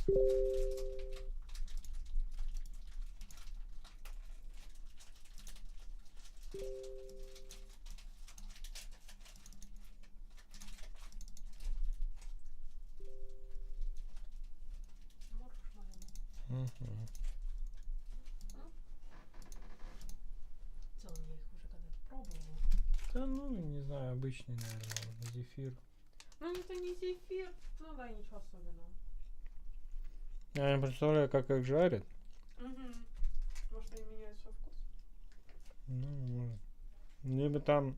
Да ну, не знаю, обычный, наверное, зефир. Ну это не зефир, ну да, ничего особенного. Я не представляю, как их жарят. Угу. Может они меняют свой вкус? Ну, может. Либо там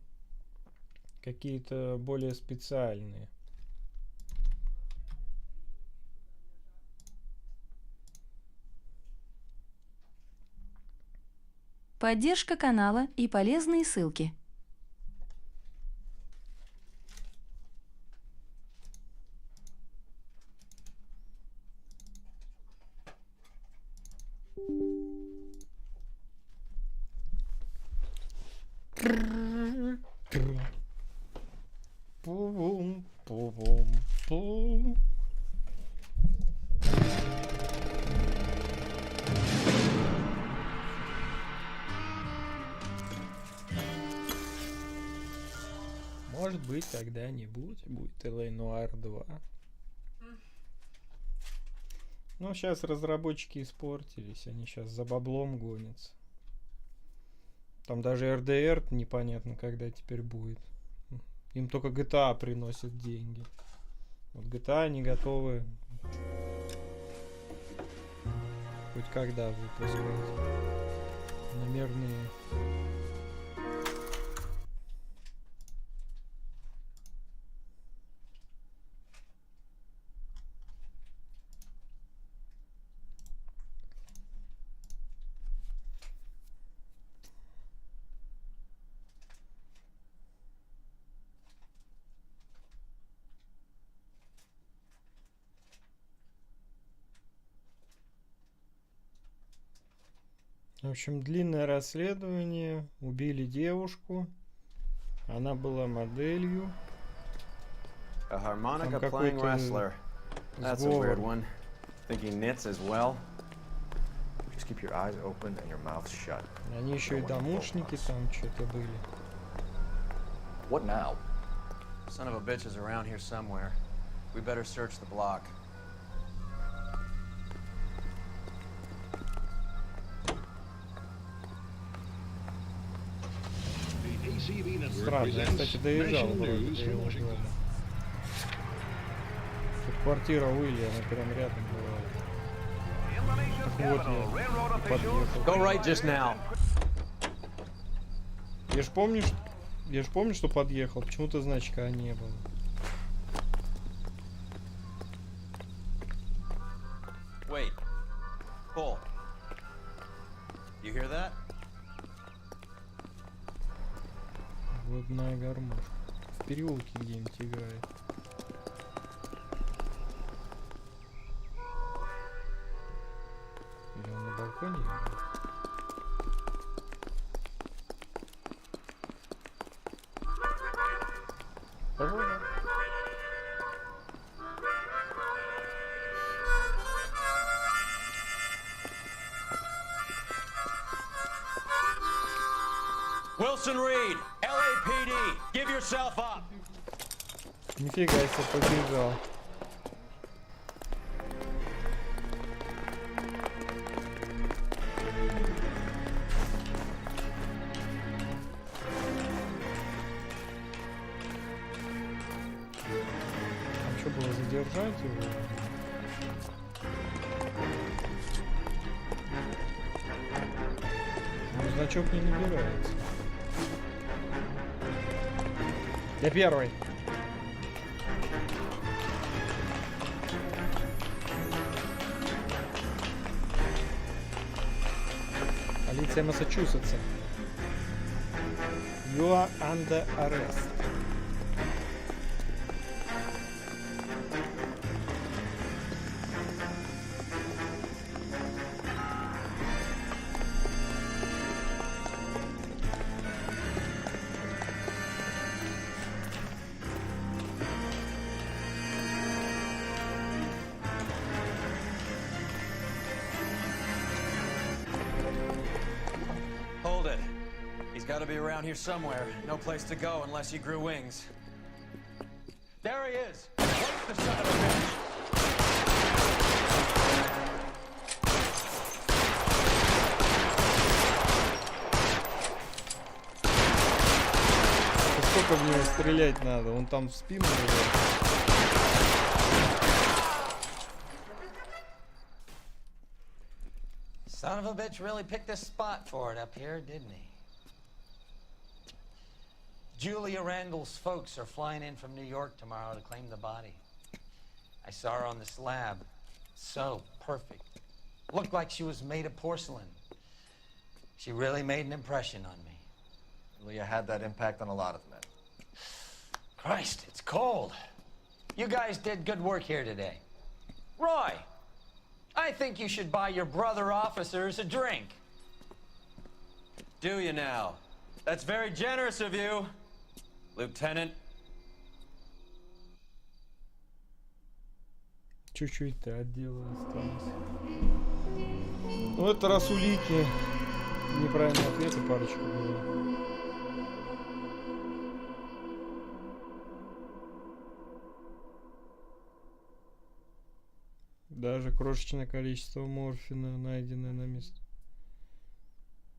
какие-то более специальные. Поддержка канала и полезные ссылки. Пум-пум-пум-пум. Может быть, когда-нибудь будет L.A. Noire 2. Но сейчас разработчики испортились, они сейчас за баблом гонятся. Там даже RDR непонятно, когда теперь будет. Им только GTA приносит деньги. Вот GTA они готовы хоть когда выпускать. Номерные. В общем, длинное расследование. Убили девушку. Она была моделью. A harmonica Там playing какой-то wrestler. That's a сговор. weird one. Think he knits as well? Just keep your eyes open and your mouth shut. Они еще и домушники там что-то были. What now? Son of a bitch is around here somewhere. We better search the block. Странно, я, кстати, доезжал вроде до его дома. Тут квартира Уильяма прям рядом была. Так вот я подъехал. Go right just now. Я ж помню, что подъехал. Почему-то значка не было. Wait. Pull. You hear that? Водная гармошка. В переулке где-нибудь играет. Или он на балконе играет? Пожалуйста. Wilson Reed, LAPD, give yourself up. Нифига себе, побежал. Там что было, задержать его? Ну, значок не набирается. Я первый. Полиция Массачусетса. You are under arrest. got to be around here somewhere. No place to go unless he grew wings. There he is! Where's the son of a bitch? Сколько в него стрелять надо? Он там в спину живет. Son of a bitch really picked a spot for it up here, didn't he? Julia Randall's folks are flying in from New York tomorrow to claim the body. I saw her on the slab. So perfect. Looked like she was made of porcelain. She really made an impression on me. Leah had that impact on a lot of men. Christ, it's cold. You guys did good work here today. Roy, I think you should buy your brother officers a drink. Do you now? That's very generous of you, Lieutenant. Чуть-чуть-то от дела осталось. Ну это раз улики. Неправильные ответы парочку было. Даже крошечное количество морфина, найденное на месте.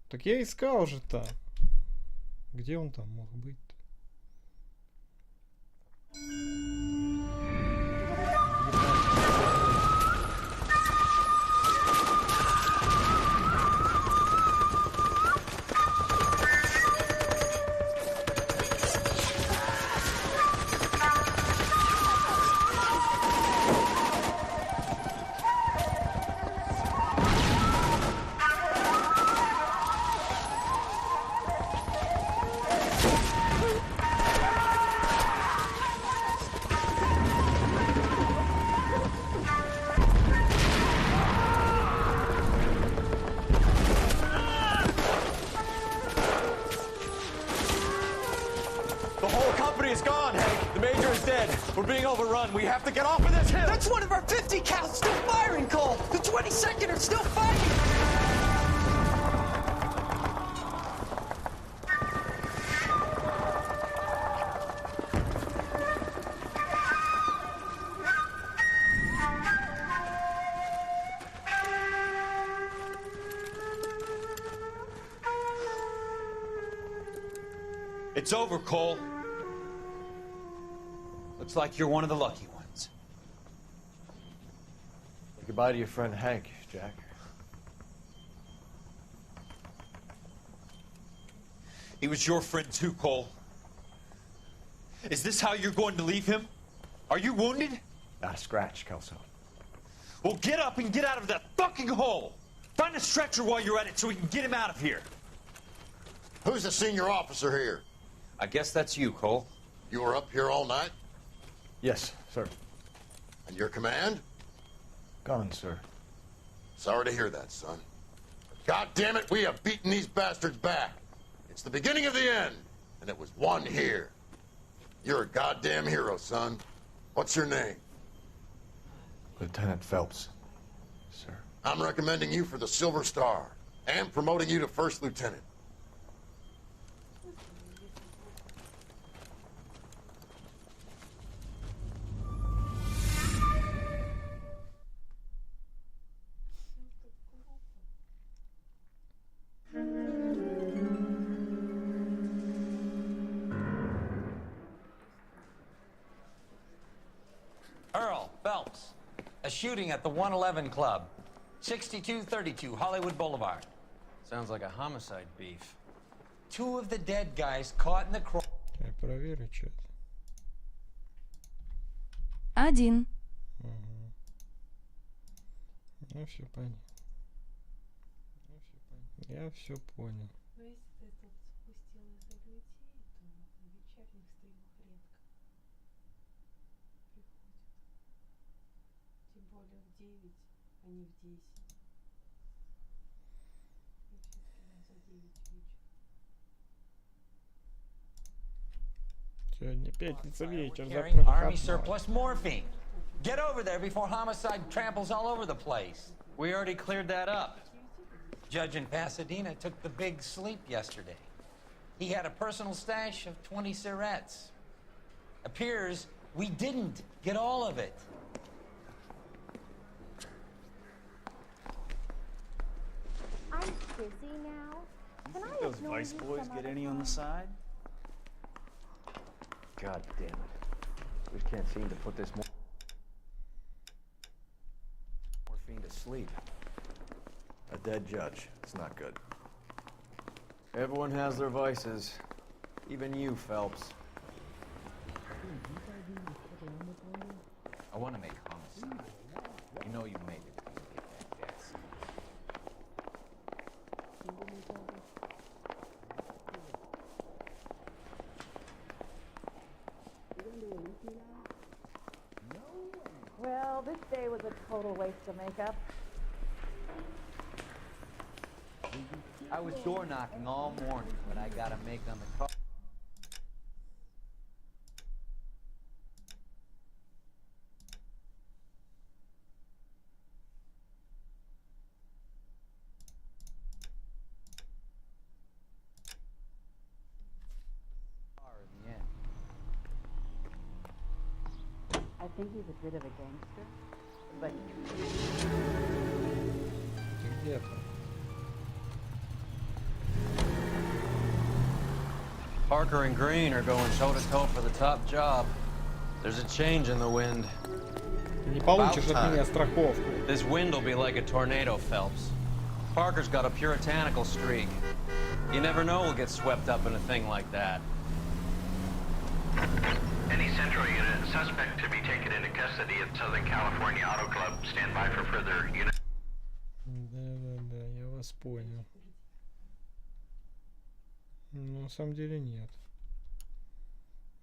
Так я искал же там. Где он там мог быть-то? We're being overrun. We have to get off of this hill. That's one of our 50 cal still firing, Cole. The 22nd are still fighting. It's over, Cole. Looks like you're one of the lucky ones. Say goodbye to your friend Hank, Jack. He was your friend too, Cole. Is this how you're going to leave him? Are you wounded? Not a scratch, Kelso. Well, get up and get out of that fucking hole! Find a stretcher while you're at it so we can get him out of here. Who's the senior officer here? I guess that's you, Cole. You were up here all night? Yes, sir. And your command? Gone, sir. Sorry to hear that, son. God damn it, we have beaten these bastards back. It's the beginning of the end, and it was one here. You're a goddamn hero, son. What's your name? Lieutenant Phelps, sir. I'm recommending you for the Silver Star and promoting you to First Lieutenant. Earl Phelps, a shooting at the 111 Club, 6232 Hollywood Boulevard. Sounds like a homicide beef. Two of the dead guys caught in the cross. Я проверю чат. 1. Угу. Ну все понятно. Я все понял. Но если ты тут спустил из людей, то на вечерних стримах редко приходят. Тем более в 9, а не в 10. Я все-таки за 9 вечера. Сегодня пятница вечер, Carrying завтра army выходной. surplus morphine. Get over there before homicide tramples all over the place. We already cleared that up. Judge in Pasadena took the big sleep yesterday. he had a personal stash of 20 cigarettes. Appears we didn't get all of it. I'm busy now. Can I Those ignore Vice you boys some get other any on the time? side? God damn it. We just can't seem to put this morphine to sleep. A dead judge. It's not good. Everyone has their vices. Even you, Phelps. I want to make homicide. You know you made it. Get that gas. Well, this day was a total waste of makeup. I was door knocking all morning, but I gotta make on the car. In the end. I think he's a bit of a gangster, but Где-то. Parker and Green are going toe-to-toe for the top job. There's a change in the wind. Ты не получишь от меня страховку. This wind will be like a tornado, Phelps. Parker's got a puritanical streak. You never know we'll get swept up in a thing like that. Any Central unit, suspect to be taken into custody at Southern California Auto Club. Stand by for further unit. Да, я вас понял. Ну, на самом деле нет.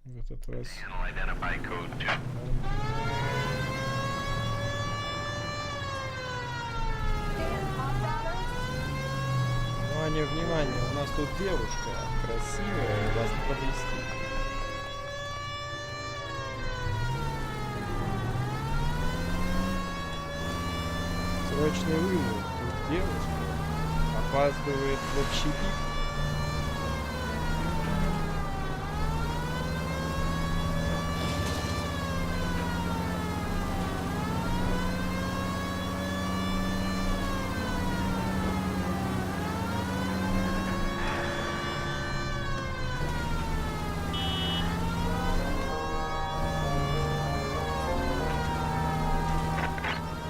В этот раз... Channel identify code 2. Внимание, внимание, у нас тут девушка красивая, вас не подвести. Срочный вызов, тут девушка опаздывает в общепит.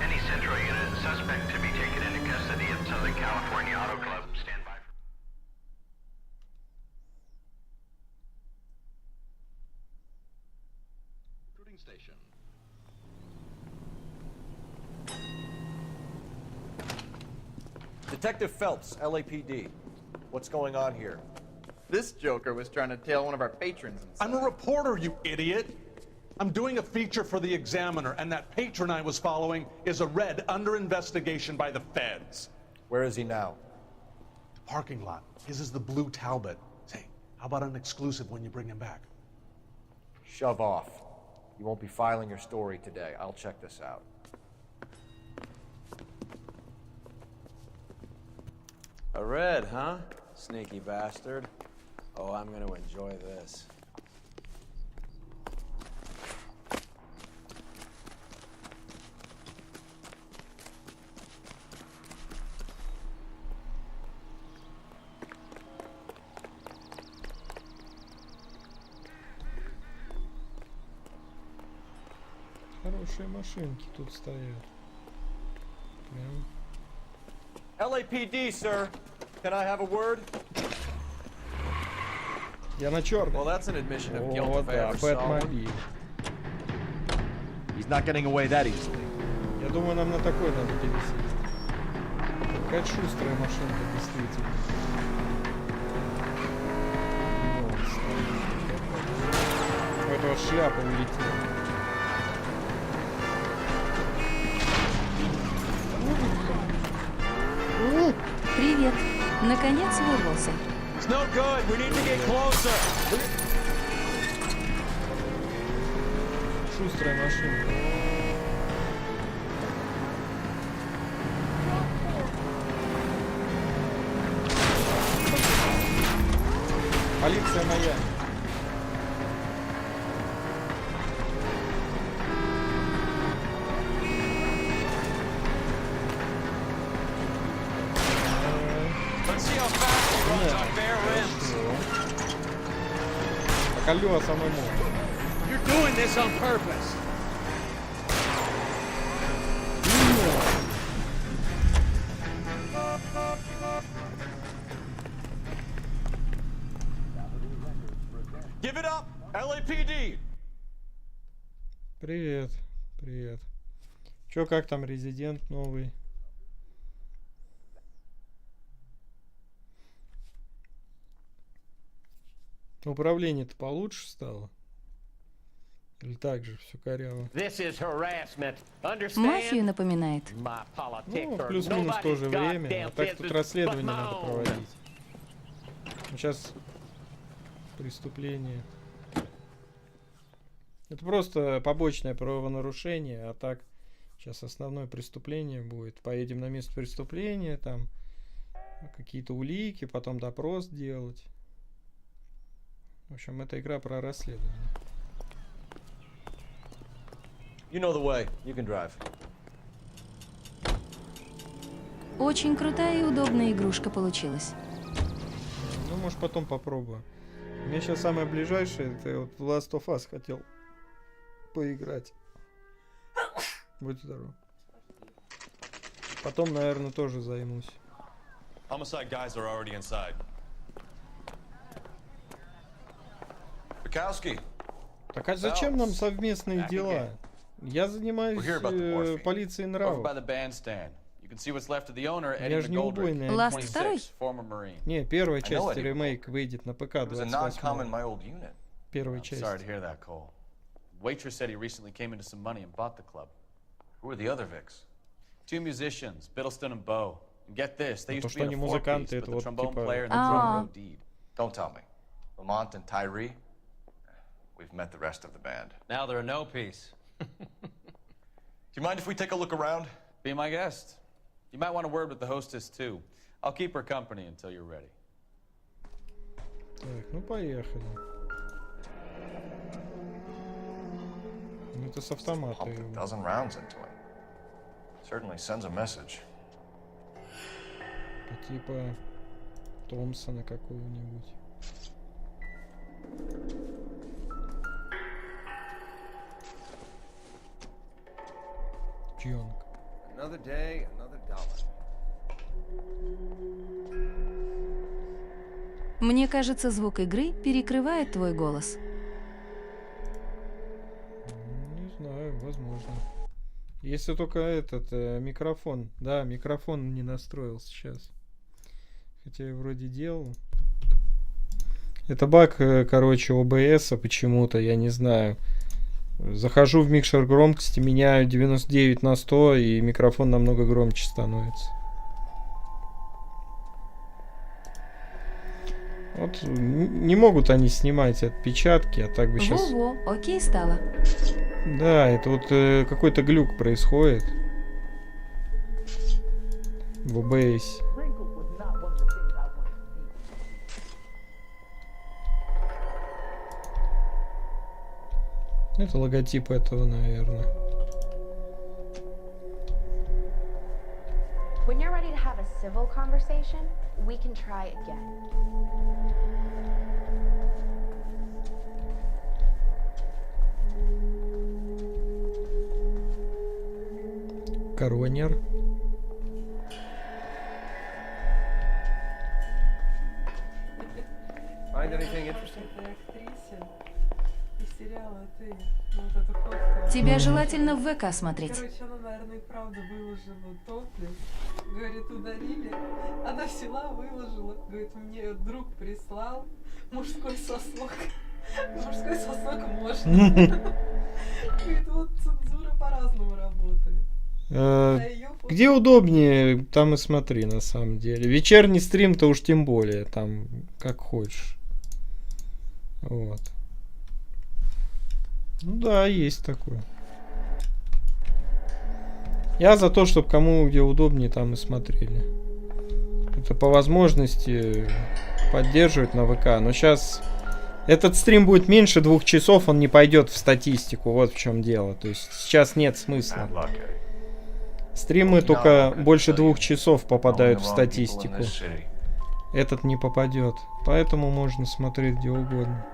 Any Central unit, suspect to be taken into custody at Southern California Auto Club. Stand by. Recruiting station. Detective Phelps, LAPD. What's going on here? This joker was trying to tail one of our patrons inside. I'm a reporter, you idiot. I'm doing a feature for the Examiner, and that patron I was following is a red under investigation by the feds. Where is he now? Parking lot. His is the blue Talbot. Say, how about an exclusive when you bring him back? Shove off. You won't be filing your story today. I'll check this out. A red, huh? Sneaky bastard. Oh, I'm gonna enjoy this. Хорошие машинки тут стоят. Прям. LAPD, sir. Can I have a word? Я на черный. Well, that's an admission of guilt О, if I да, ever saw one. Бэтмобиль. He's not getting away that easily. Я думаю, нам на такой надо пересесть. Какая шустрая машинка, действительно. У этого шляпа улетела. Привет. Наконец вырвался. It's no good. We need to get closer. Шустрая машинка. Полиция Майами. Поколю, а самому. You're doing this on purpose. Give it up, LAPD. Привет, привет. Чё, как там резидент новый? Управление-то получше стало? Или так же все коряво? Мафию напоминает. Ну, плюс-минус в то же время. А так тут расследование надо проводить. Сейчас преступление. Это просто побочное правонарушение, а так сейчас основное преступление будет. Поедем на место преступления, там какие-то улики, потом допрос делать. В общем, это игра про расследование. You know the way. You can drive. Очень крутая и удобная игрушка получилась. Ну, может, потом попробую. У меня сейчас самое ближайшее, это вот в Last of Us хотел поиграть. Будь здоров. Потом, наверное, тоже займусь. Homicide guys are already inside. Bukowski. Так а зачем нам совместные дела? Я занимаюсь полицией нравов. Я же не убойный. Last 2? Не, первая часть ремейк выйдет на ПК 28. Первая часть. Waitress said he recently came into some money and bought the club. Who are the other Vics? Two musicians, Biddleston and Bo. And get this, they used to be in a four-piece, but the trombone player and the drummer OD'd. Don't tell me. Lamont and Tyree? We've met the rest of the band. Now they're a no-piece. Do you mind if we take a look around? Be my guest. You might want a word with the hostess, too. I'll keep her company until you're ready. Так, ну поехали. Ну это с автомата. Dozen rounds into him. Certainly sends a message. Типа Томпсона какого-нибудь. Чьонг. Another day, another dollar. Мне кажется, звук игры перекрывает твой голос. Не знаю, возможно. Если только этот микрофон. Да, микрофон не настроился сейчас. Хотя я вроде делал. Это баг, короче, ОБС почему-то, я не знаю. Захожу в микшер громкости, меняю 99/100, и микрофон намного громче становится. Вот не могут они снимать отпечатки, а так бы сейчас... Во-во, окей стало. Да, это вот какой-то глюк происходит в OBS. Это логотип этого, наверное. When you're ready to have a civil conversation, we can try again. Коронер. Find anything interesting? Тебя желательно в ВК смотреть. Короче, она, наверное, и правда выложила топлес. Говорит, ударили. Она взяла, выложила. Говорит, мне друг прислал мужской сосок. Мужской сосок можно. Говорит, вот цензура по-разному работает. Где удобнее, там и смотри, на самом деле. Вечерний стрим-то уж тем более, там как хочешь. Вот. Ну да, есть такое. Я за то, чтобы кому где удобнее, там и смотрели. это по возможности поддерживать на ВК. Но сейчас этот стрим будет меньше 2 часов, он не пойдет в статистику. Вот в чем дело. То есть сейчас нет смысла. Стримы только больше 2 часов попадают в статистику. Этот не попадет. Поэтому можно смотреть где угодно.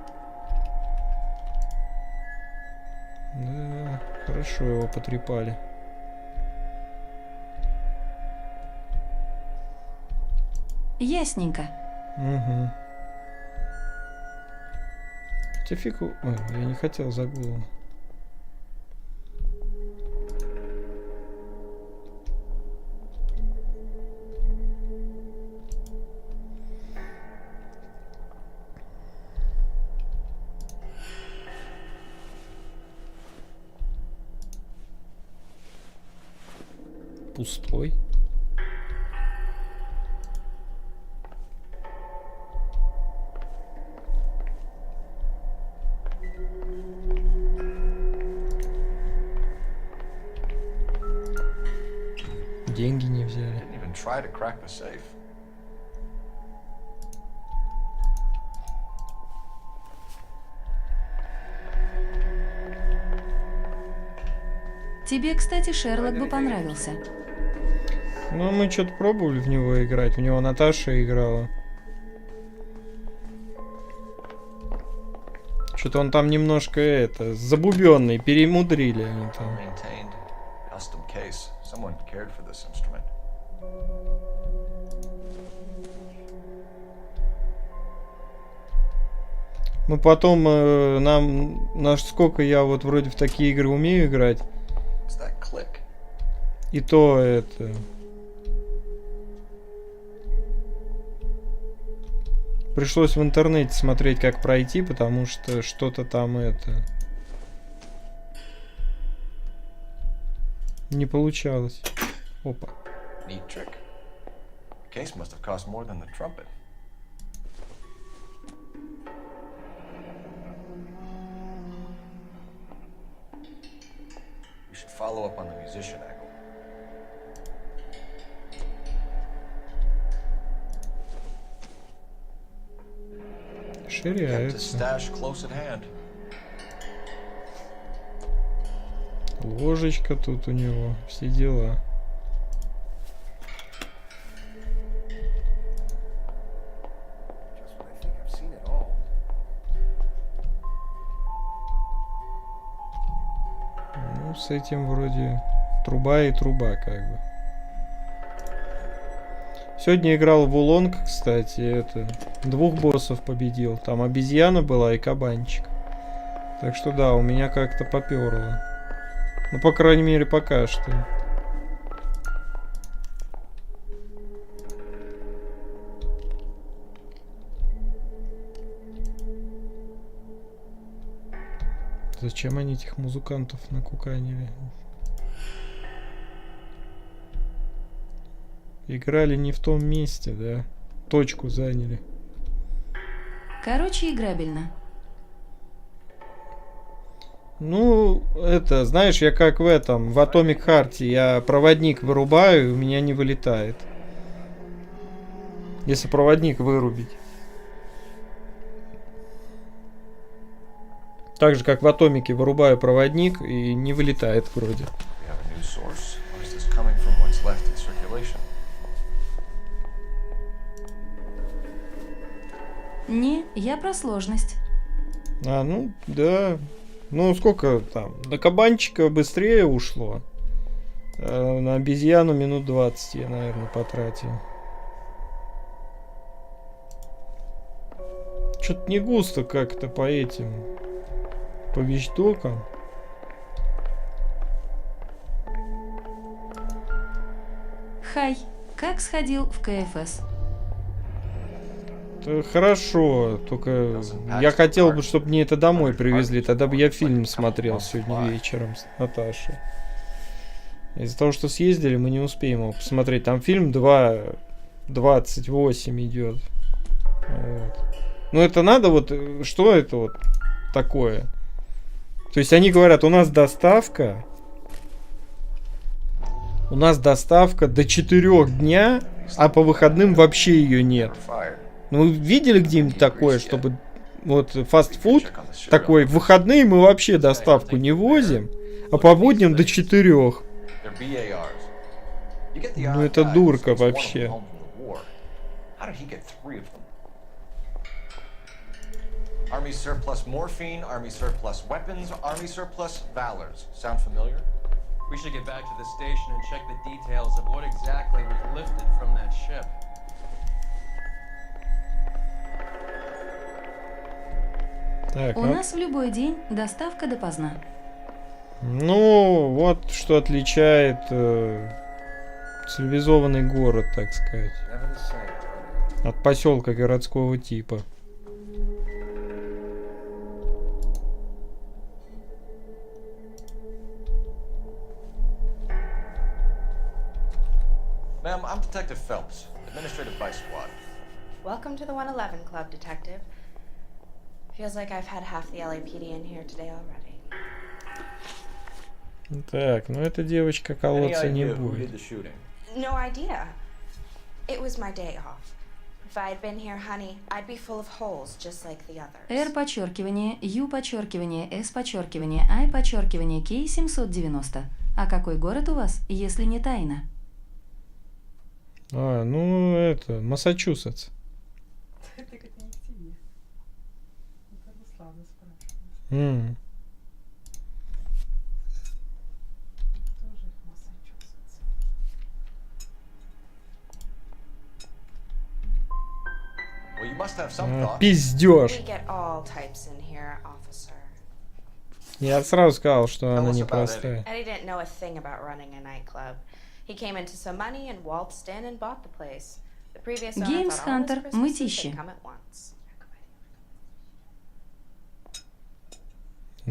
Да, хорошо его потрепали. Ясненько. Угу. Хотя фиг... Ой, я не хотел за голову. Пустой. Деньги не взяли. Тебе, кстати, Шерлок бы понравился. Ну, мы что-то пробовали в него играть. В него Наташа играла. Что-то он там немножко забубенный, перемудрили они там. Мы потом, насколько я вот вроде в такие игры умею играть. И то пришлось в интернете смотреть, как пройти, потому что что-то там не получалось. Опа. Follow up on the musician angle. Ширяется. Ложечка тут у него, все дела. Ну, с этим вроде труба и труба, как бы. Сегодня играл в Улонг, кстати, 2 боссов победил. Там обезьяна была и кабанчик. Так что да, у меня как-то поперло. Ну, по крайней мере, пока что. Зачем они этих музыкантов накуканили? Играли не в том месте, да? Точку заняли. Короче, играбельно. Ну, знаешь, я как в Atomic Heart, я проводник вырубаю, и у меня не вылетает. Если проводник вырубить. Так же, как в Атомике вырубаю проводник, и не вылетает вроде. Не, я про сложность. Ну, да. Ну, сколько там? До кабанчика быстрее ушло. На обезьяну минут 20 я, наверное, потратил. Что-то не густо как-то по вещдокам. Хай, как сходил в КФС? Хорошо, только я хотел бы, чтобы мне это домой привезли, тогда бы я фильм смотрел сегодня вечером с Наташей. Из-за того, что съездили, мы не успеем его посмотреть. Там фильм 2:28 идет. Вот. Ну это надо что это такое? То есть они говорят, у нас доставка, У нас доставка до 4 дня, а по выходным вообще ее нет. Ну, видели где-нибудь такое, чтобы вот фастфуд такой, в выходные мы вообще доставку не возим, а по будням до 4. Ну, это дурка вообще. Army surplus morphine, army surplus weapons, army surplus valors. Sound familiar? We should get back to the station and check the details of what exactly was lifted from that ship. Так, У нас в любой день доставка допоздна. Ну, вот что отличает цивилизованный город, так сказать, от поселка городского типа. Ma'am, I'm Detective Phelps, Administrative Vice Squad. Welcome to the 111 Club, Detective. Feels like I've had half the LAPD in here today already. Так, ну эта девочка колоться не будет. No idea. It was my day off. If I had been here, honey, I'd be full of holes, just like the others. R подчеркивание, U подчеркивание, S подчеркивание, I подчеркивание, K 790. А какой город у вас, если не тайна? А, ну это, Массачусетс. Это как не к тебе. Это Руслана спрашивает. Тоже Массачусетс. Well, you must have some thought. Пиздёж. We get all types in here, officer. Я сразу сказал, что она непростая. Eddie didn't know a thing about running a nightclub. He came into some money and waltzed in and bought the place. The previous owner Games thought all his Hunter, Christmases мытище. had come at once.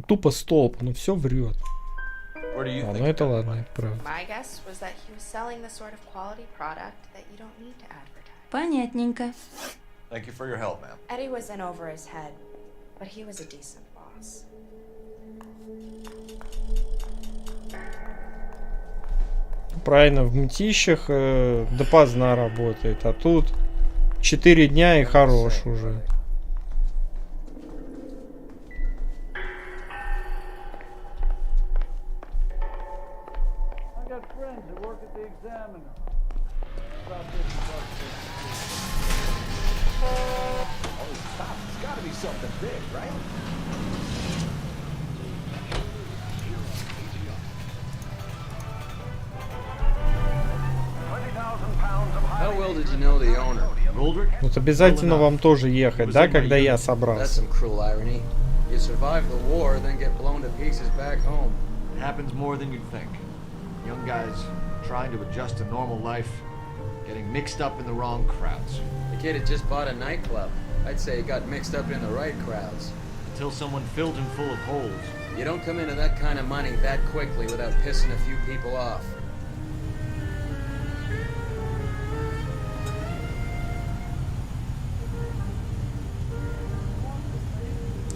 Тупо столб, ну все врет. А, ну это ладно, это правда. My guess was that he was selling the sort of quality product that you don't need to advertise. Понятненько. Thank you for your help, ma'am. Eddie was in over his head, but he was a decent boss. Правильно, в мытищах допоздна работает, а тут 4 дня и хорош уже. Вот обязательно вам тоже ехать, да, когда я собрался. You survive the war, then get blown to pieces back home. It happens more than you'd think. Young guys trying to adjust to normal life, getting mixed up in the wrong crowds. The kid had just bought a nightclub. I'd say he got mixed up in the right crowds. Until someone filled him full of holes. You don't come into that kind of money that quickly without pissing a few people off.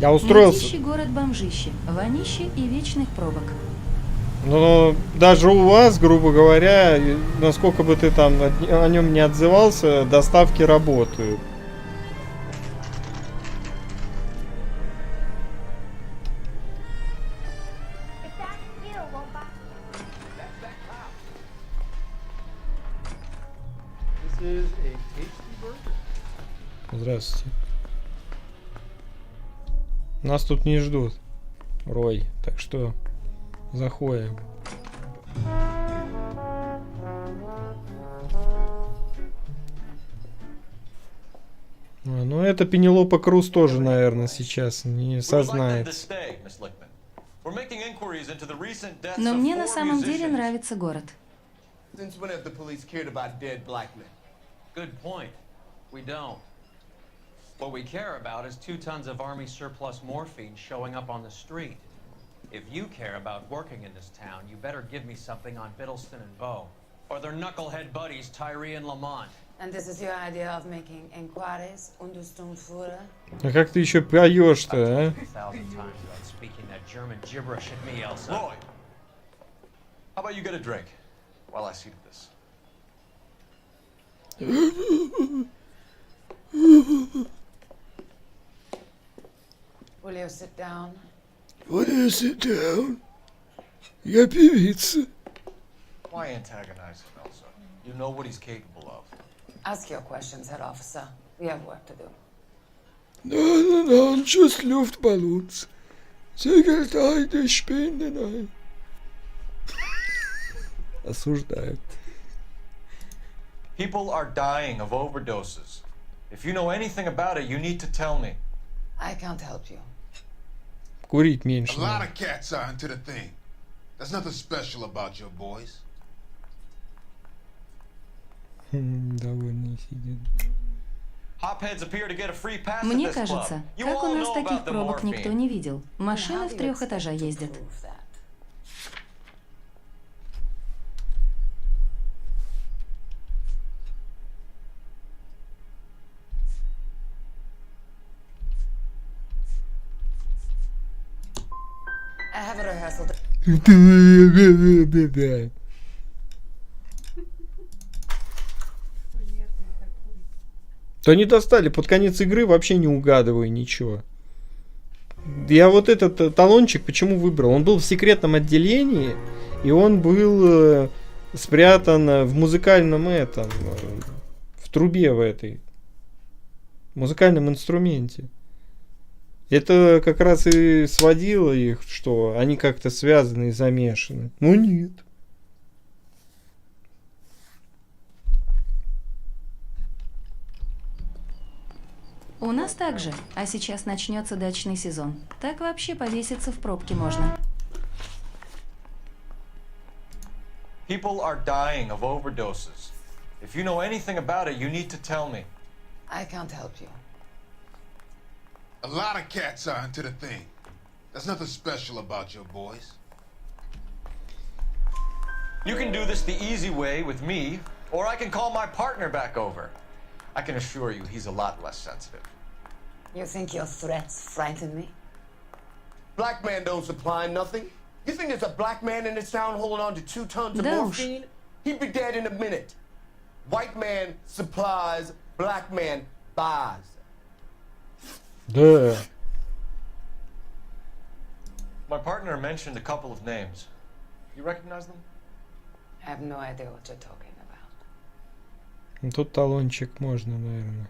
Я устроился. Мытищи город бомжище, вонище и вечных пробок. Но даже у вас, грубо говоря, насколько бы ты там о нем не отзывался, доставки работают. Здравствуйте. Нас тут не ждут, Рой, так что заходим. Ну это Пенелопа Круз тоже, наверное, сейчас не сознается. Но мне на самом деле нравится город. Good point. We don't. What we care about is 2 tons of army surplus morphine showing up on the street. If you care about working in this town, you better give me something on Biddleston and Bow, or their knucklehead buddies Tyree and Lamont. And this is your idea of making inquiries understandfuhrer? А как ты еще поешь-то, а? 1,000 times about speaking that German gibberish at me, Elsa. Roy, how about you get a drink? while I see to this. Will you sit down? Will you sit down? Я певица. Why antagonize him, Elsa? You know what he's capable of. Ask your questions, Herr Officer. We have work to do. Nein, just Luftballons. Sekretär der Spinnerei. Осуждают. People are dying of overdoses. If you know anything about it, you need to tell me. I can't help you. Курить меньше. A lot of cats are into the thing. There's nothing special about your boys. Довольный сидит. Мне кажется, как у нас таких пробок никто не видел. Машины в 3 этажах ездят. I have a rehearsal. То они достали, под конец игры вообще не угадываю ничего. Я вот этот талончик почему выбрал? Он был в секретном отделении, и он был спрятан в музыкальном этом, в трубе в этой, музыкальном инструменте. Это как раз и сводило их, что они как-то связаны и замешаны. Ну нет. У нас также, а сейчас начнется дачный сезон. Так вообще повеситься в пробке можно. People are dying of overdoses. If you know anything about it, you need to tell me. I can't help you. A lot of cats are into the thing. There's nothing special about your boys. You can do this the easy way with me, or I can call my partner back over. I can assure you he's a lot less sensitive. You think your threats frighten me? Black man don't supply nothing. You think there's a black man in this town holding on to 2 tons of morphine? He'd be dead in a minute. White man supplies, black man buys. Да. My partner mentioned a couple of names. You recognize them? I have no idea what you're talking about. Ну, тут талончик можно, наверное.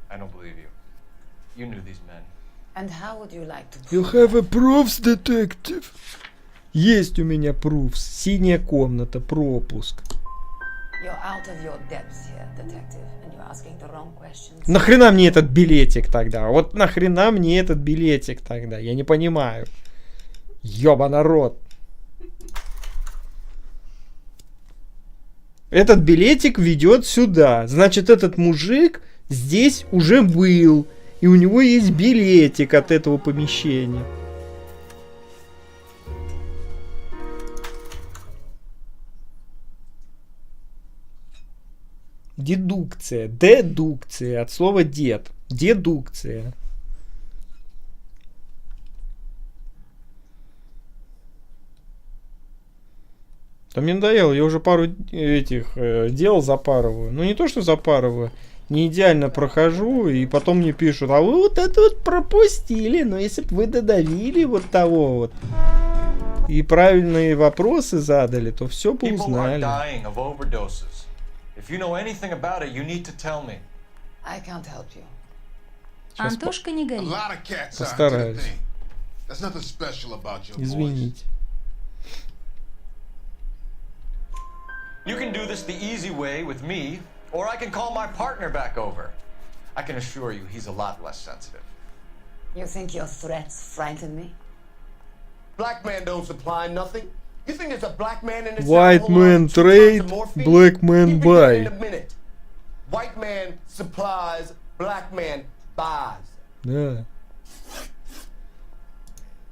I don't believe you. You knew these men. And how would you like to You have a proofs, detective. Есть у меня proofs. Синяя комната, пропуск. You're out of your depths here, detective, and you're asking the wrong questions. Нахрена мне этот билетик тогда? Вот нахрена мне этот билетик тогда? Я не понимаю. Ёба народ. Этот билетик ведет сюда. Значит, этот мужик здесь уже был. И у него есть билетик от этого помещения. Дедукция. Дедукция. От слова дед. Дедукция. Там мне надоело. Я уже пару этих дел запарываю. Ну не то, что запарываю. Не идеально прохожу. И потом мне пишут. А вы вот это вот пропустили. Но если бы вы додавили вот того вот. И правильные вопросы задали, то все бы узнали. If you know anything about it, you need to tell me. I can't help you. Антошка, не гори. Постараюсь. There's nothing special about your boys. Извините. You can do this the easy way with me, or I can call my partner back over. I can assure you he's a lot less sensitive. You think your threats frighten me? Black man don't supply nothing. You think there's a black man in this White man trade, black man buy. White man supplies, black man buys. Да.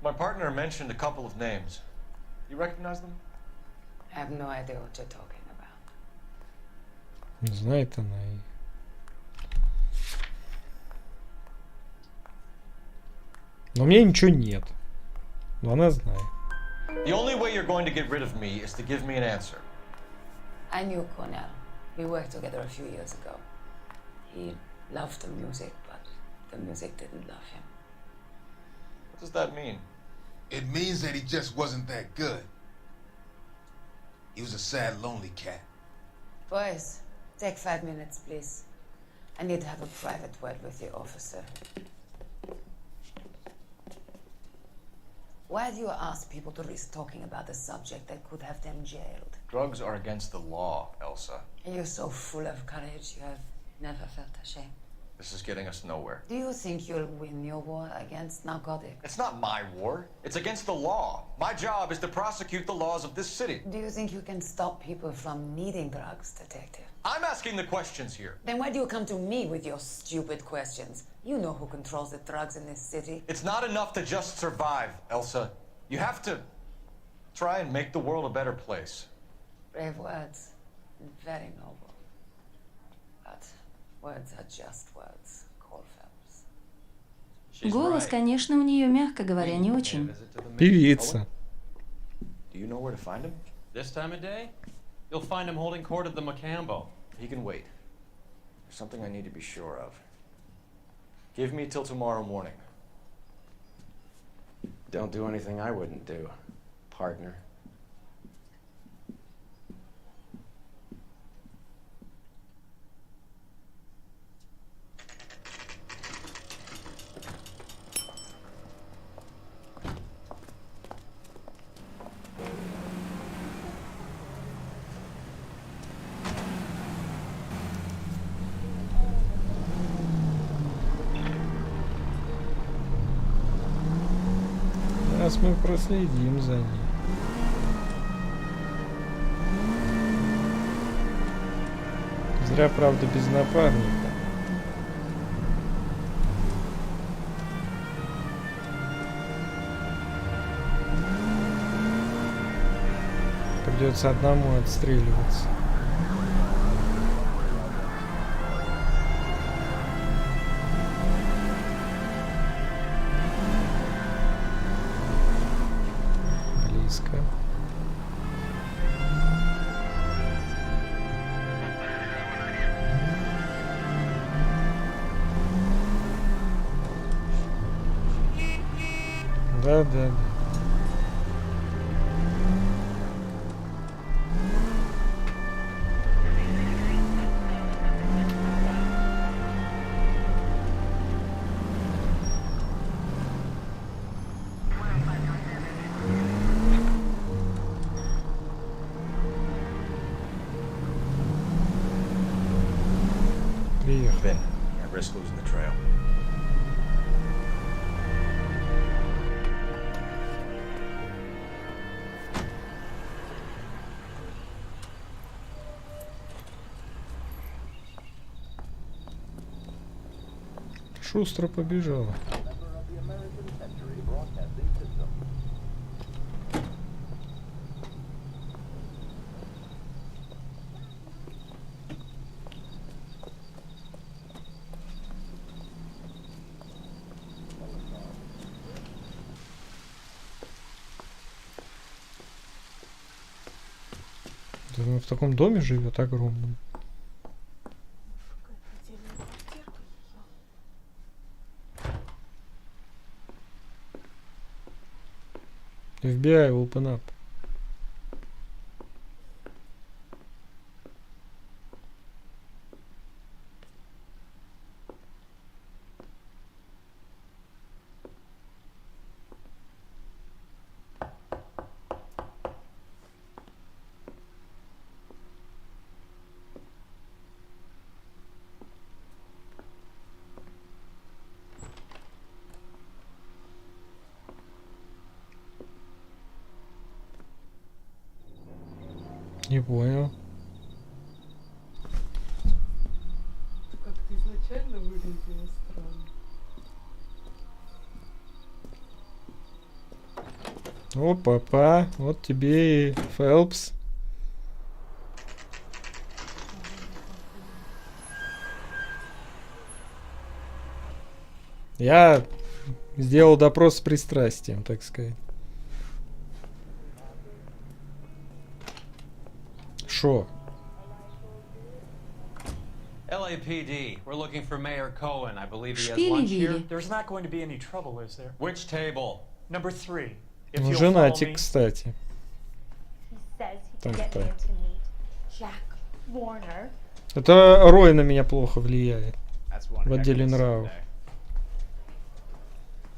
My partner mentioned a couple of names. You recognize them? I have no idea what you're talking about. Знает она и... Но у меня ничего нет. Но она знает. The only way you're going to get rid of me is to give me an answer. I knew Cornell. We worked together a few years ago. He loved the music, but the music didn't love him. What does that mean? It means that he just wasn't that good. He was a sad, lonely cat. Boys, take 5 minutes, please. I need to have a private word with the officer. Why do you ask people to risk talking about a subject that could have them jailed? Drugs are against the law, Elsa. And you're so full of courage, you have never felt ashamed. This is getting us nowhere. Do you think you'll win your war against narcotics? It's not my war. It's against the law. My job is to prosecute the laws of this city. Do you think you can stop people from needing drugs, detective? I'm asking the questions here. Then why do you come to me with your stupid questions? You know who controls the drugs in this city. It's not enough to just survive, Elsa. You have to try and make the world a better place. Brave words. Very noble. But words are just words. Голос, конечно, у нее, мягко говоря, не очень. Певица. Do you know where to find him? This time of day? You'll find him holding court at the Macambo. He can wait. There's something I need to be sure of. Give me till tomorrow morning. Don't do anything I wouldn't do, partner. Сейчас мы проследим за ней. Зря, правда, без напарника. Придется одному отстреливаться. Близко. Да. Приехали. I risk losing the trail. Шустро побежала. Да она в таком доме живет огромном. FBI, open up. Не понял. Как-то изначально выглядело странно. Опа-па, вот тебе и Фелпс. Я сделал допрос с пристрастием, так сказать. Шо? LAPD, we're looking for Mayor Cohen. I believe he has Шпили lunch here. Вилли. There's not going to be any trouble, is there? Which table? Number 3. If Ну, you'll follow женатик, me. кстати. Says he Так, can get me так. to meet Jack Warner. Это Рой на меня плохо влияет. В отделе нравов.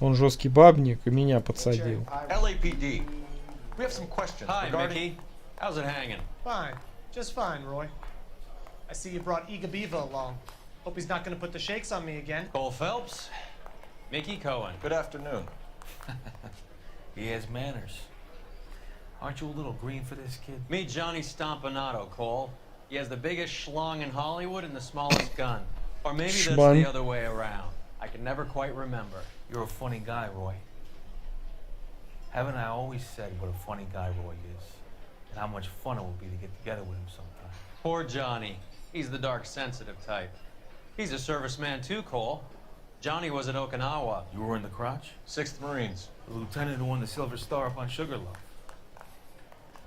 Он жесткий бабник и меня подсадил. LAPD. We have some questions Hi, regarding... Mickey. How's it hanging? Fine. Just fine, Roy. I see you brought Iga Beaver along. Hope he's not going to put the shakes on me again. Cole Phelps. Mickey Cohen. Good afternoon. He has manners. Aren't you a little green for this kid? Meet Johnny Stompanato, Cole. He has the biggest schlong in Hollywood and the smallest gun. Or maybe that's Schwan. the other way around. I can never quite remember. You're a funny guy, Roy. Haven't I always said what a funny guy Roy is? And how much fun it would be to get together with him sometime. Poor Johnny. He's the dark, sensitive type. He's a serviceman too, Cole. Johnny was at Okinawa. You were in the crotch? 6th Marines. The lieutenant who won the Silver Star up on Sugarloaf.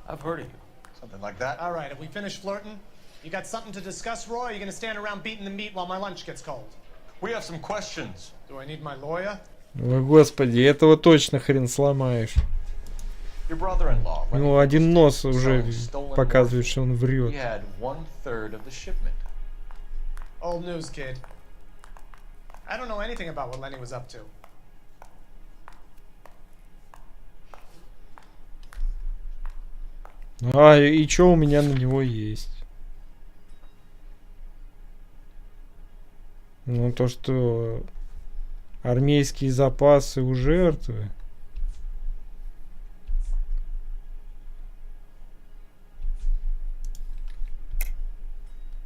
I've heard of you. Something like that. All right, have we finished flirting? You got something to discuss, Roy? Or are you going to stand around beating the meat while my lunch gets cold? We have some questions. Do I need my lawyer? Ой, господи, этого точно хрен сломаешь. Your brother-in-law. Ну, один нос уже показывает, что он He врет. had 1/3 of the shipment. Old news, kid. I don't know anything about what Lenny was up to. А, и что у меня на него есть? Ну, то, что армейские запасы у жертвы.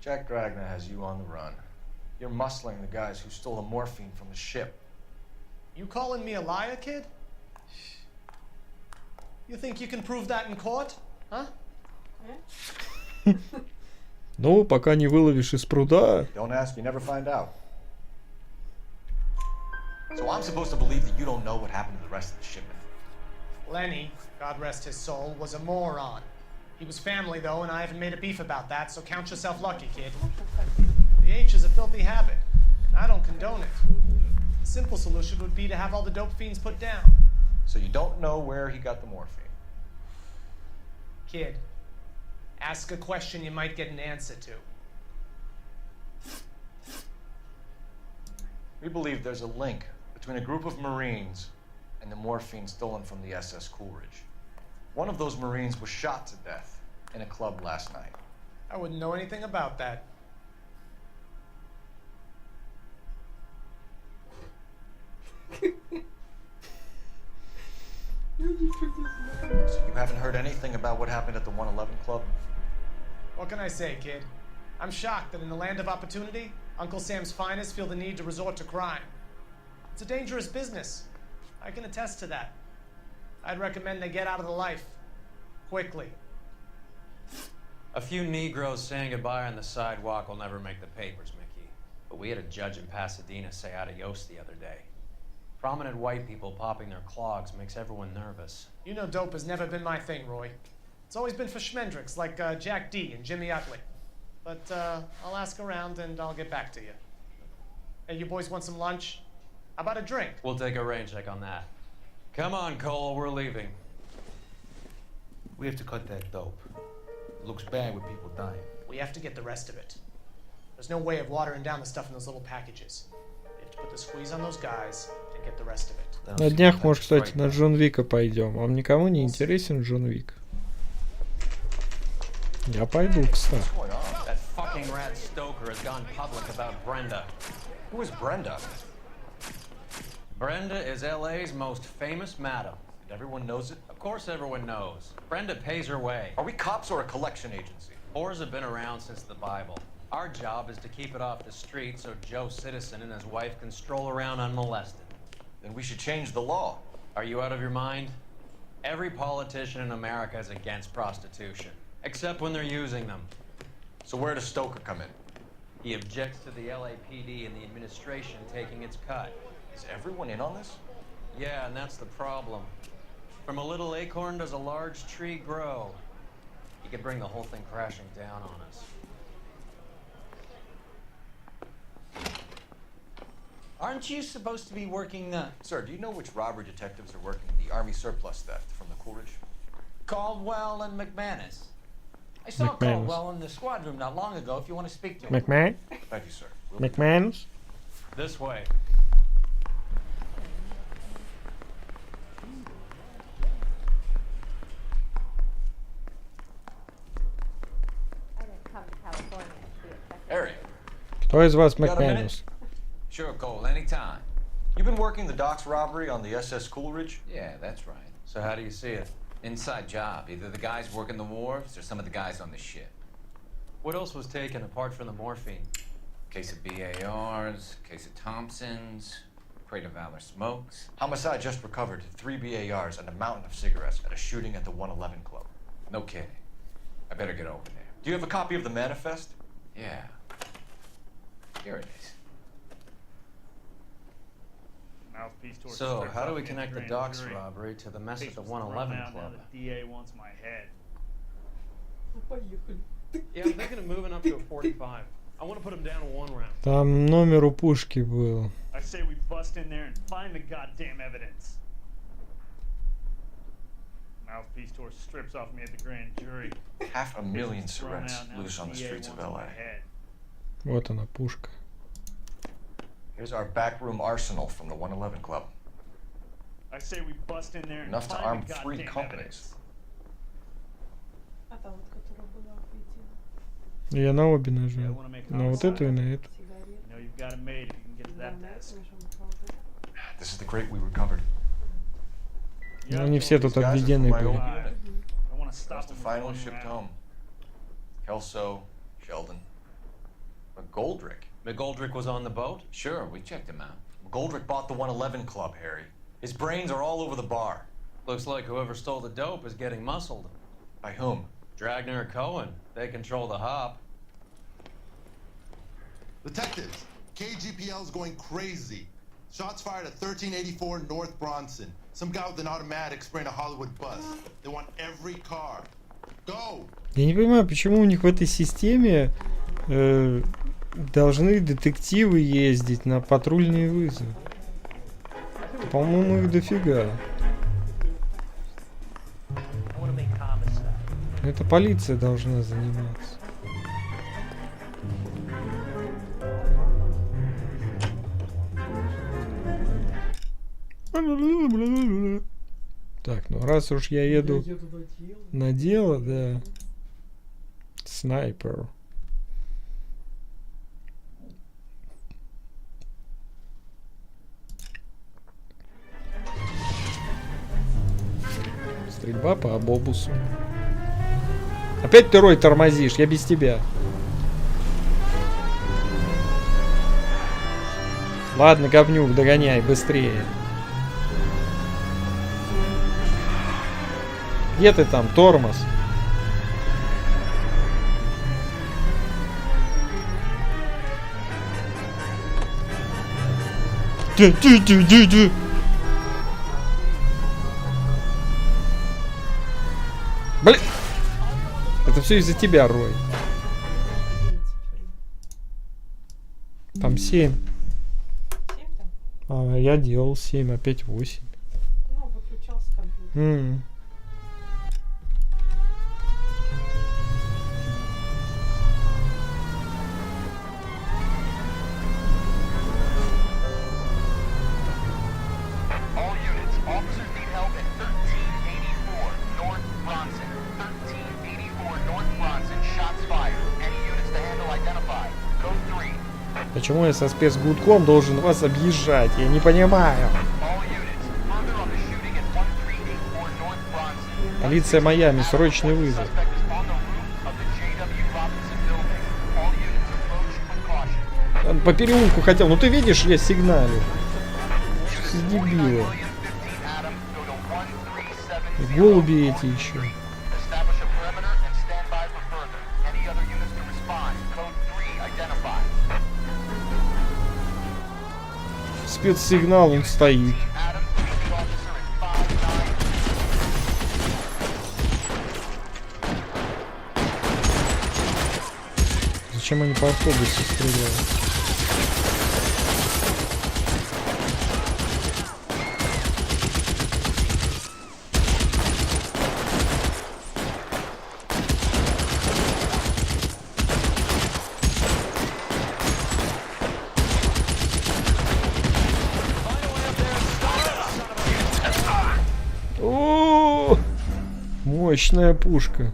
Jack Dragna has you on the run. You're muscling the guys who stole the morphine from the ship. You calling me a liar, kid? You think you can prove that in court? Huh? Ну, пока не выловишь из пруда. Don't ask, you never find out. So I'm supposed to believe that you don't know what happened to the rest of the shipment. Lenny, God rest his soul, was a moron. He was family, though, and I haven't made a beef about that, so count yourself lucky, kid. The H is a filthy habit, and I don't condone it. The simple solution would be to have all the dope fiends put down. So you don't know where he got the morphine? Kid, ask a question you might get an answer to. We believe there's a link between a group of Marines and the morphine stolen from the SS Coolidge. One of those Marines was shot to death in a club last night. I wouldn't know anything about that. So you haven't heard anything about what happened at the 111 Club? What can I say, kid? I'm shocked that in the land of opportunity, Uncle Sam's finest feel the need to resort to crime. It's a dangerous business. I can attest to that. I'd recommend they get out of the life. Quickly. A few Negroes saying goodbye on the sidewalk will never make the papers, Mickey. But we had a judge in Pasadena say adios the other day. Prominent white people popping their clogs makes everyone nervous. You know dope has never been my thing, Roy. It's always been for schmendricks like Jack D and Jimmy Utley. But I'll ask around and I'll get back to you. Hey, you boys want some lunch? How about a drink? We'll take a rain check on that. Come on, Cole, we're leaving. We have to cut that dope. It looks bad with people dying. We have to get the rest of it. There's no way of watering down the stuff in those little packages. We have to put the squeeze on those guys and get the rest of it. На днях, может, кстати, на Джон Вика пойдем. Вам никому не интересен Джон Вик? Я пойду, кстати. That fucking rat Stoker has gone public about Brenda. Who is Brenda? Brenda is L.A.'s most famous madam. And everyone knows it? Of course everyone knows. Brenda pays her way. Are we cops or a collection agency? Whores have been around since the Bible. Our job is to keep it off the street so Joe Citizen and his wife can stroll around unmolested. Then we should change the law. Are you out of your mind? Every politician in America is against prostitution, except when they're using them. So where does Stoker come in? He objects to the LAPD and the administration taking its cut. Is everyone in on this? Yeah, and that's the problem. From a little acorn does a large tree grow. He could bring the whole thing crashing down on us. Aren't you supposed to be working the... Sir, do you know which robbery detectives are working the Army surplus theft from the Coolidge? Caldwell and McManus. I saw McManus. Caldwell in the squad room not long ago if you want to speak to him. McMahon? Thank you, sir. McManus? This way. Harry. Кто из вас You got a minute? McManus? Sure, Cole, anytime. You've been working the docks robbery on the SS Coolidge? Yeah, that's right. So how do you see it? Inside job. Either the guys working the wharves or some of the guys on the ship. What else was taken apart from the morphine? Case of BARs, case of Thompsons, crate of Valor smokes. Homicide just recovered 3 BARs and a mountain of cigarettes at a shooting at the 111 Club. No kidding. I better get over there. Do you have a copy of the manifest? Yeah. Here it is. So, how do we connect the docks robbery to the mess at the 111 Club? The DA wants my head. Yeah, I'm thinking of moving up to a 45. I want to put him down to 1 round. Там номер у пушки был. I say we bust in there and find the goddamn evidence. Mouthpiece tour strips off me at the grand jury. 500,000 cigarettes loose on the streets of L.A. Вот она, пушка. Here's our backroom arsenal from the 111 Club. I say we bust in there and Enough to find arm the 3 goddamn companies. А та вот, которая была в Питере. Я на обе нажал. На вот эту и на эту. You know you've got it made if you can get to that desk. This is the crate we recovered. Ну, они все тут обведены были. That's the finally shipped home. Kelso, Sheldon, McGoldrick. McGoldrick was on the boat? Sure, we checked him out. McGoldrick bought the 111 Club, Harry. His brains are all over the bar. Looks like whoever stole the dope is getting muscled. By whom? Dragner or Cohen. They control the hop. Detectives, KGPL's going crazy. Shots fired at 1384 North Bronson. Some guy with an automatic spraying a Hollywood bus. They want every car. Go! Я не понимаю, почему у них в этой системе должны детективы ездить на патрульные вызовы. По-моему, их дофига. Это полиция должна заниматься. Так, ну раз уж я еду на дело, да. Снайпер. Стрельба по обобусу. Опять ты, Рой, тормозишь, я без тебя. Ладно, говнюк, догоняй, быстрее. Где ты там, тормоз? Блин! Это все из-за тебя, Рой. Там 7. А, я делал 7, опять 8. Ну, выключался компьютер. Почему я со спецгудком должен вас объезжать? Я не понимаю. Полиция Майами, срочный вызов. Он по переулку хотел. Ну ты видишь, я сигналю. Что за дебилы? И голуби эти еще. Спецсигнал, он стоит. Зачем они по автобусу стреляют? О, мощная пушка.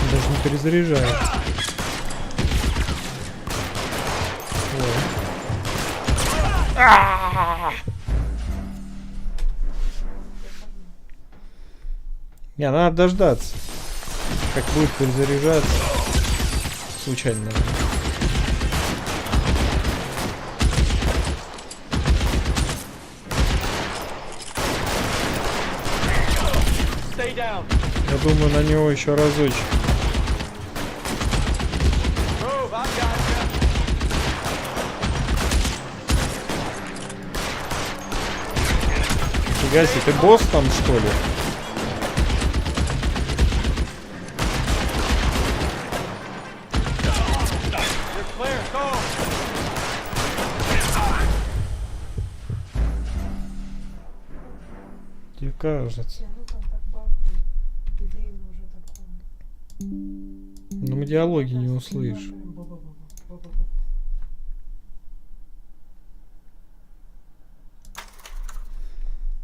Даже не перезаряжает. Не, надо дождаться, как будет перезаряжаться. Случайно, наверное. Я думаю, на него еще разочек. Фига себе, ты босс там, что ли? Тебе кажется. Но мы диалоги не услышишь.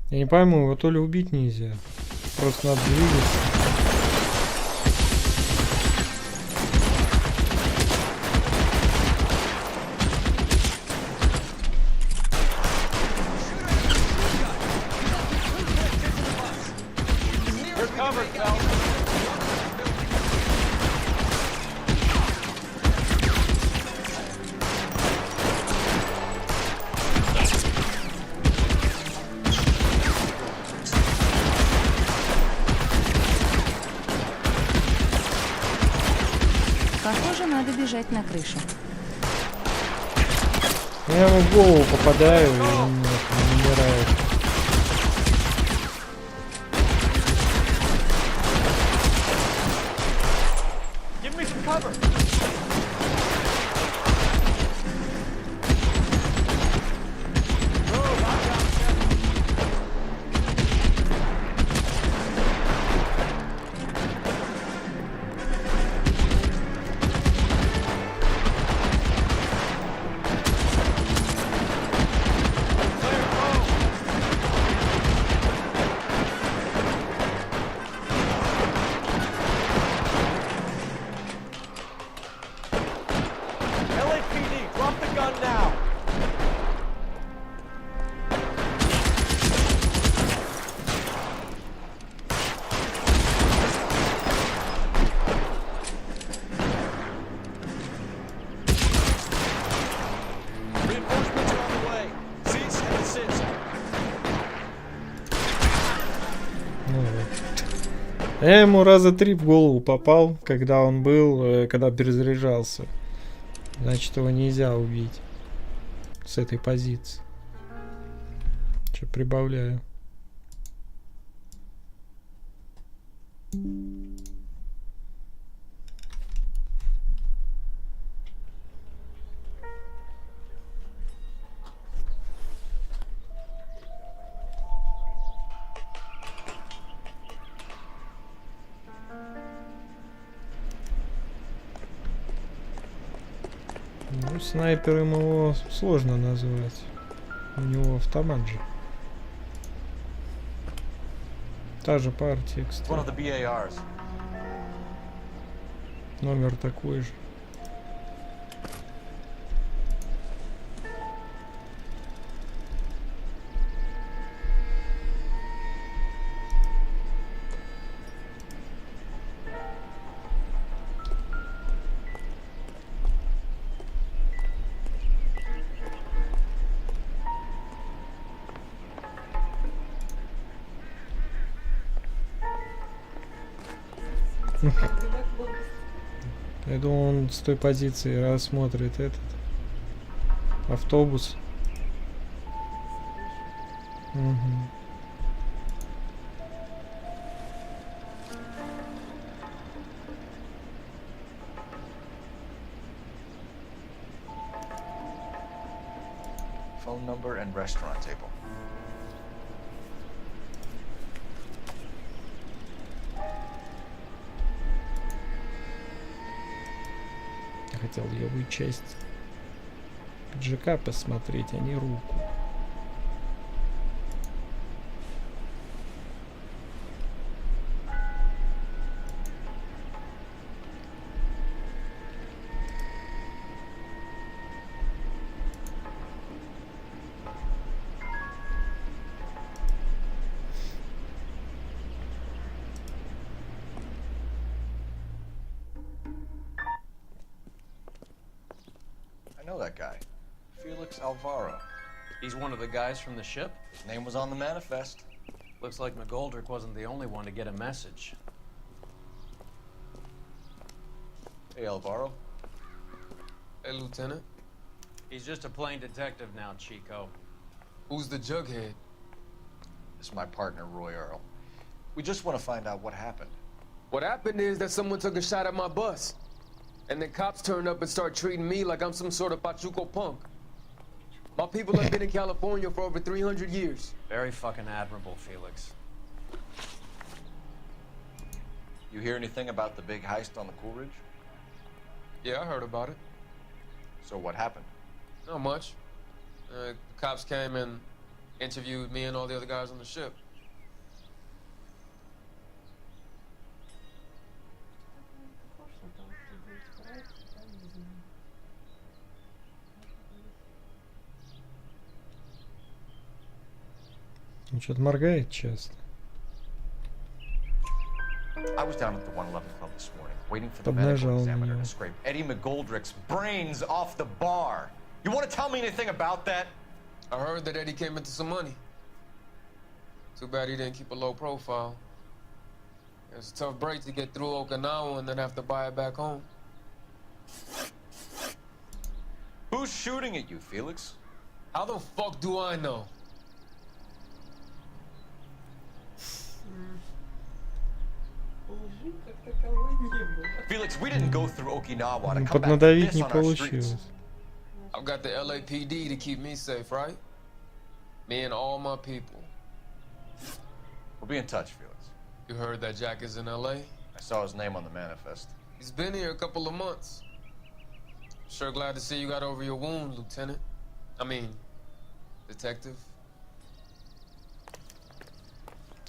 Я не пойму, его то ли убить нельзя. Просто надо двигаться. Похоже, надо бежать на крышу. Я ему в голову попадаю и он умирает. Я ему раза 3 в голову попал, когда он был, когда перезаряжался. Значит, его нельзя убить с этой позиции. Что, прибавляю. Ну, снайпером его сложно назвать. У него автомат же. Та же партия, кстати. Номер такой же. Я думал, он с той позиции рассмотрит этот автобус. Угу. Phone number and restaurant table. Я хотел левую часть пиджака посмотреть, а не руку. I know that guy. Felix Alvaro. He's one of the guys from the ship? His name was on the manifest. Looks like McGoldrick wasn't the only one to get a message. Hey, Alvaro. Hey, Lieutenant. He's just a plain detective now, Chico. Who's the jughead? This is my partner, Roy Earl. We just want to find out what happened. What happened is that someone took a shot at my bus. And then cops turned up and start treating me like I'm some sort of Pachuco punk. My people have been in California for over 300 years. Very fucking admirable, Felix. You hear anything about the big heist on the Coolidge? Yeah, I heard about it. So what happened? Not much. The cops came and interviewed me and all the other guys on the ship. Он что-то моргает часто. I was down at the 111 Club this morning, waiting for the medical examiner to scrape Eddie McGoldrick's brains off the bar. You want to tell me anything about that? I heard that Eddie came into some money. Too bad he didn't keep a low profile. It's a tough break to get through Okinawa and then have to buy it back home. Who's shooting at you, Felix? How the fuck do I know? Felix, we didn't go through Okinawa to come back to Поднадавить this не on our streets. получилось. I've got the LAPD to keep me safe, right? Me and all my people. We'll be in touch, Felix. You heard that Jack is in LA? I saw his name on the manifest. He's been here a couple of months. Sure glad to see you got over your wound, Lieutenant. I mean, Detective.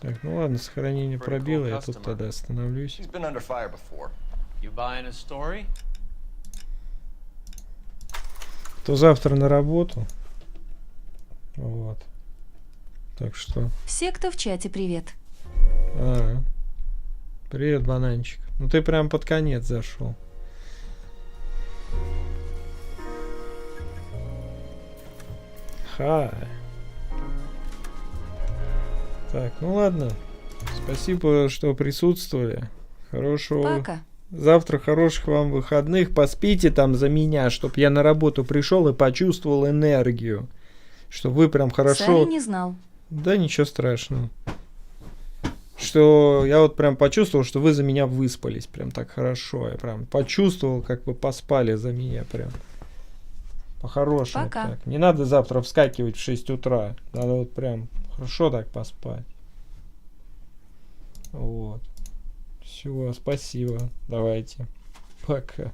Так, ну ладно, сохранение пробило, я тут тогда остановлюсь. He's been under fire before. You buying his story? То завтра на работу. Вот. Так что... Все, кто в чате, привет. Привет, бананчик. Ну ты прям под конец зашел. Хай. Так, ну ладно. Спасибо, что присутствовали. Хорошего... Пока. Завтра хороших вам выходных. Поспите там за меня, чтобы я на работу пришел и почувствовал энергию. Чтобы вы прям хорошо... Сари не знал. Да ничего страшного. Что я вот прям почувствовал, что вы за меня выспались. Прям так хорошо. Я прям почувствовал, как вы поспали за меня. Прям по-хорошему. Так. Не надо завтра вскакивать в 6 утра. Надо вот прям хорошо так поспать. Вот. Все, спасибо. Давайте. Пока.